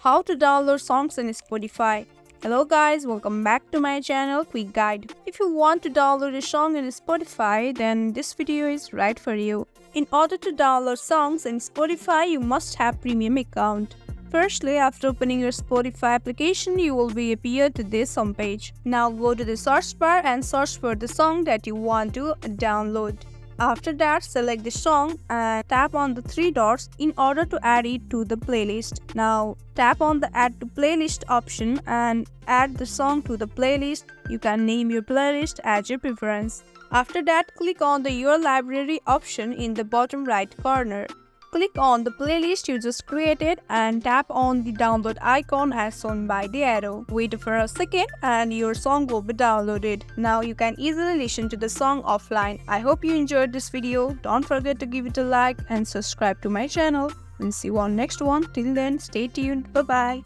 How to download songs in Spotify. Hello guys, welcome back to my channel Quick Guide. If you want to download a song in Spotify, then this video is right for you. In order to download songs in Spotify, you must have premium account. Firstly, after opening your Spotify application, you will be appeared to this homepage. Now go to the search bar and search for the song that you want to download. After that, select the song and tap on the three dots in order to add it to the playlist. Now, tap on the Add to Playlist option and add the song to the playlist. You can name your playlist as your preference. After that, click on the Your Library option in the bottom right corner. Click on the playlist you just created and tap on the download icon as shown by the arrow. Wait for a second and your song will be downloaded. Now you can easily listen to the song offline. I hope you enjoyed this video. Don't forget to give it a like and subscribe to my channel. We'll see you on next one. Till then, stay tuned. Bye bye.